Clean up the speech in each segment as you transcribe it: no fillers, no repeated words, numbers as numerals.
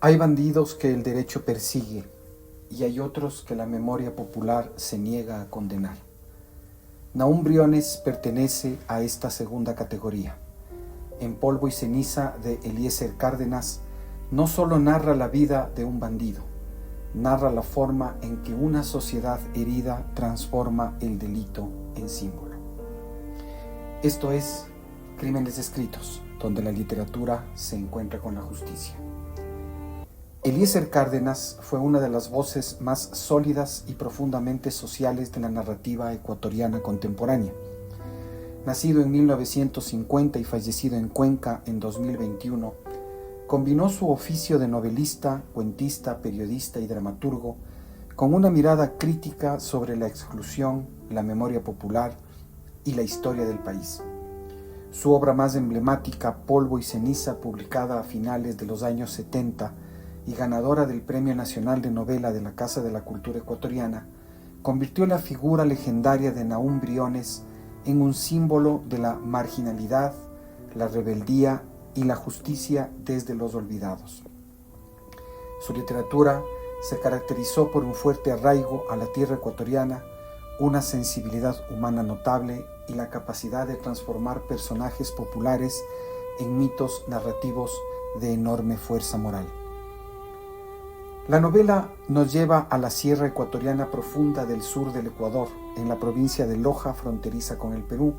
Hay bandidos que el derecho persigue y hay otros que la memoria popular se niega a condenar. Nahum Briones pertenece a esta segunda categoría. En Polvo y ceniza de Eliezer Cárdenas no solo narra la vida de un bandido, narra la forma en que una sociedad herida transforma el delito en símbolo. Esto es Crímenes Escritos, donde la literatura se encuentra con la justicia. Eliezer Cárdenas fue una de las voces más sólidas y profundamente sociales de la narrativa ecuatoriana contemporánea. Nacido en 1950 y fallecido en Cuenca en 2021, combinó su oficio de novelista, cuentista, periodista y dramaturgo con una mirada crítica sobre la exclusión, la memoria popular y la historia del país. Su obra más emblemática, Polvo y ceniza, publicada a finales de los años 70 y ganadora del Premio Nacional de Novela de la Casa de la Cultura Ecuatoriana, convirtió la figura legendaria de Nahum Briones en un símbolo de la marginalidad, la rebeldía y la justicia desde los olvidados. Su literatura se caracterizó por un fuerte arraigo a la tierra ecuatoriana, una sensibilidad humana notable y la capacidad de transformar personajes populares en mitos narrativos de enorme fuerza moral. La novela nos lleva a la sierra ecuatoriana profunda del sur del Ecuador, en la provincia de Loja, fronteriza con el Perú,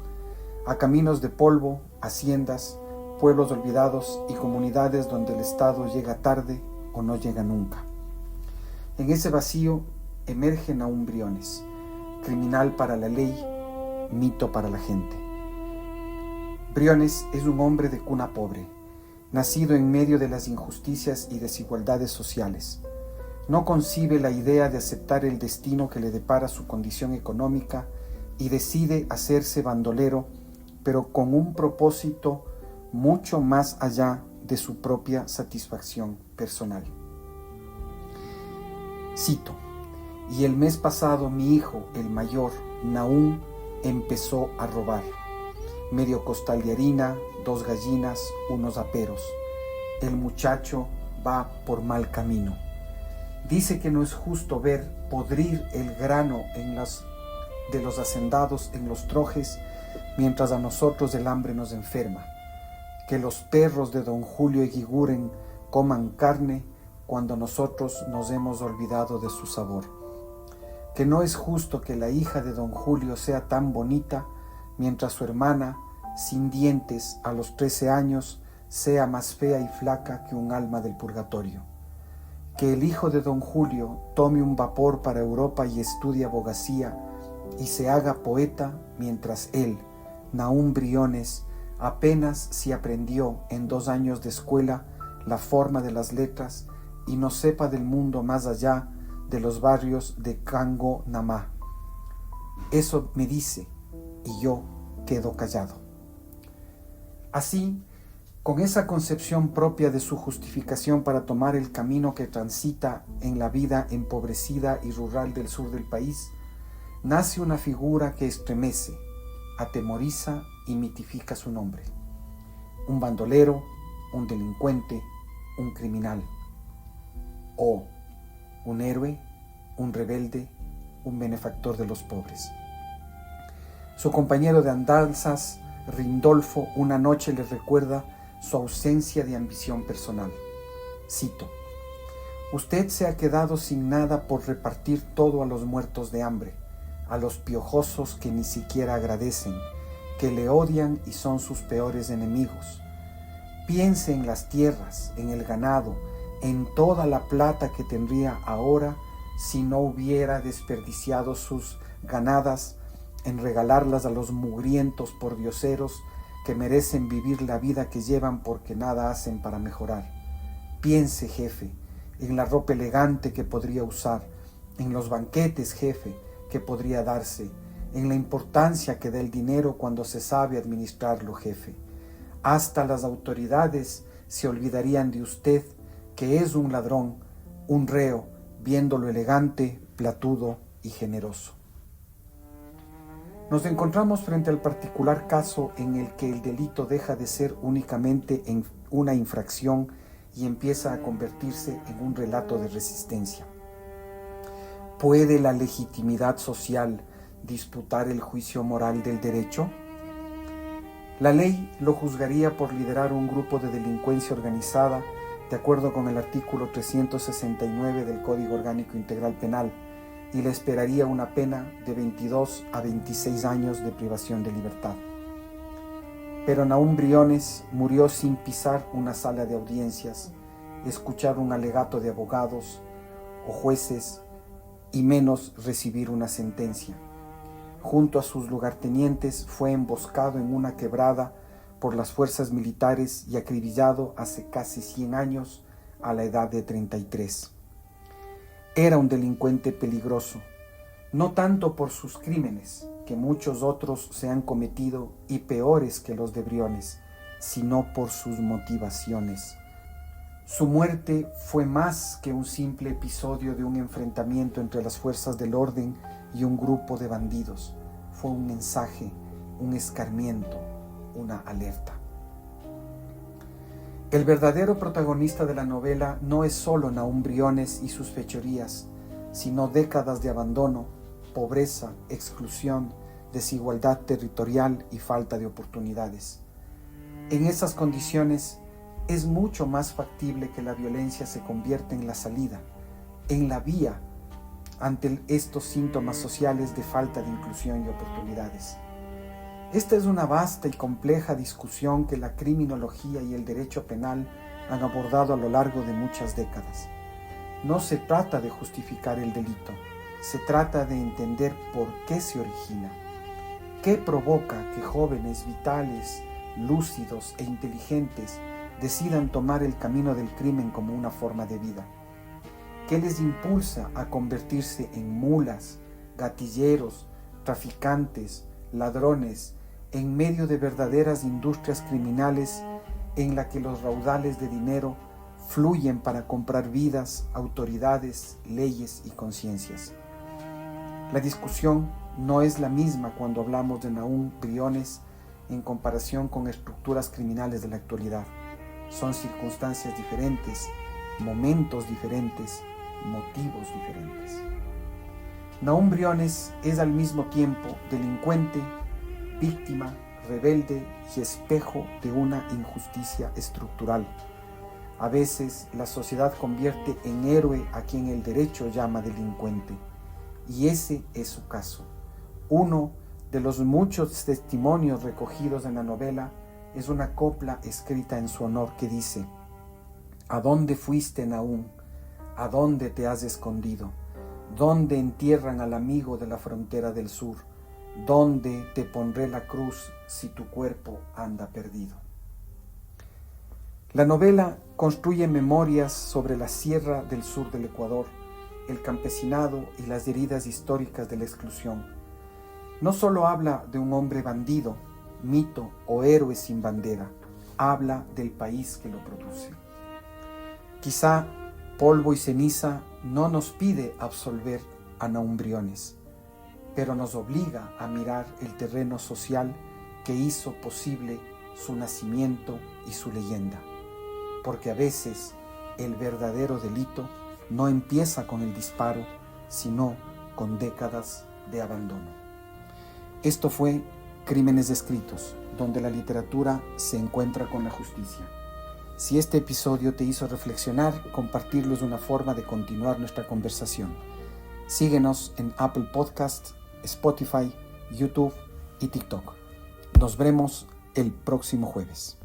a caminos de polvo, haciendas, pueblos olvidados y comunidades donde el Estado llega tarde o no llega nunca. En ese vacío emerge Nahum Briones, criminal para la ley, mito para la gente. Briones es un hombre de cuna pobre, nacido en medio de las injusticias y desigualdades sociales. No concibe la idea de aceptar el destino que le depara su condición económica y decide hacerse bandolero, pero con un propósito mucho más allá de su propia satisfacción personal. Cito: "Y el mes pasado mi hijo, el mayor, Nahum, empezó a robar. Medio costal de harina, 2 gallinas, unos aperos. El muchacho va por mal camino. Dice que no es justo ver podrir el grano de los hacendados en los trojes, mientras a nosotros el hambre nos enferma. Que los perros de don Julio Eguiguren coman carne cuando nosotros nos hemos olvidado de su sabor. Que no es justo que la hija de don Julio sea tan bonita, mientras su hermana, sin dientes a los 13 años, sea más fea y flaca que un alma del purgatorio. Que el hijo de don Julio tome un vapor para Europa y estudie abogacía y se haga poeta, mientras él, Nahum Briones, apenas si aprendió en 2 años de escuela la forma de las letras y no sepa del mundo más allá de los barrios de Cango Namá. Eso me dice y yo quedo callado". Así, con esa concepción propia de su justificación para tomar el camino que transita en la vida empobrecida y rural del sur del país, nace una figura que estremece, atemoriza y mitifica su nombre. Un bandolero, un delincuente, un criminal. O un héroe, un rebelde, un benefactor de los pobres. Su compañero de andanzas, Rindolfo, una noche le recuerda su ausencia de ambición personal. Cito: "Usted se ha quedado sin nada por repartir todo a los muertos de hambre, a los piojosos que ni siquiera agradecen, que le odian y son sus peores enemigos. Piense en las tierras, en el ganado, en toda la plata que tendría ahora si no hubiera desperdiciado sus ganadas en regalarlas a los mugrientos pordioseros que merecen vivir la vida que llevan porque nada hacen para mejorar. Piense, jefe, en la ropa elegante que podría usar, en los banquetes, jefe, que podría darse, en la importancia que da el dinero cuando se sabe administrarlo, jefe. Hasta las autoridades se olvidarían de usted, que es un ladrón, un reo, viéndolo elegante, platudo y generoso". Nos encontramos frente al particular caso en el que el delito deja de ser únicamente una infracción y empieza a convertirse en un relato de resistencia. ¿Puede la legitimidad social disputar el juicio moral del derecho? La ley lo juzgaría por liderar un grupo de delincuencia organizada de acuerdo con el artículo 369 del Código Orgánico Integral Penal y le esperaría una pena de 22 a 26 años de privación de libertad. Pero Nahum Briones murió sin pisar una sala de audiencias, escuchar un alegato de abogados o jueces y menos recibir una sentencia. Junto a sus lugartenientes fue emboscado en una quebrada por las fuerzas militares y acribillado hace casi 100 años a la edad de 33. Era un delincuente peligroso, no tanto por sus crímenes, que muchos otros se han cometido y peores que los de Briones, sino por sus motivaciones. Su muerte fue más que un simple episodio de un enfrentamiento entre las fuerzas del orden y un grupo de bandidos. Fue un mensaje, un escarmiento, una alerta. El verdadero protagonista de la novela no es solo Nahum Briones y sus fechorías, sino décadas de abandono, pobreza, exclusión, desigualdad territorial y falta de oportunidades. En esas condiciones, es mucho más factible que la violencia se convierta en la salida, en la vía ante estos síntomas sociales de falta de inclusión y oportunidades. Esta es una vasta y compleja discusión que la criminología y el derecho penal han abordado a lo largo de muchas décadas. No se trata de justificar el delito, se trata de entender por qué se origina, qué provoca que jóvenes vitales, lúcidos e inteligentes decidan tomar el camino del crimen como una forma de vida. ¿Qué les impulsa a convertirse en mulas, gatilleros, traficantes, ladrones, en medio de verdaderas industrias criminales en la que los raudales de dinero fluyen para comprar vidas, autoridades, leyes y conciencias? La discusión no es la misma cuando hablamos de Nahum Briones en comparación con estructuras criminales de la actualidad. Son circunstancias diferentes, momentos diferentes, motivos diferentes. Nahum Briones es al mismo tiempo delincuente, víctima, rebelde y espejo de una injusticia estructural. A veces la sociedad convierte en héroe a quien el derecho llama delincuente, y ese es su caso. Uno de los muchos testimonios recogidos en la novela es una copla escrita en su honor que dice: ¿A dónde fuiste, Nahum? ¿A dónde te has escondido? ¿Dónde entierran al amigo de la frontera del sur? ¿Dónde te pondré la cruz si tu cuerpo anda perdido? La novela construye memorias sobre la sierra del sur del Ecuador, el campesinado y las heridas históricas de la exclusión. No solo habla de un hombre bandido, mito o héroe sin bandera, habla del país que lo produce. Quizá Polvo y Ceniza no nos pide absolver a Nahum Briones, pero nos obliga a mirar el terreno social que hizo posible su nacimiento y su leyenda, porque a veces el verdadero delito no empieza con el disparo, sino con décadas de abandono. Esto fue Crímenes Descritos, donde la literatura se encuentra con la justicia. Si este episodio te hizo reflexionar, compartirlo es una forma de continuar nuestra conversación. Síguenos en Apple Podcast, Spotify, YouTube y TikTok. Nos vemos el próximo jueves.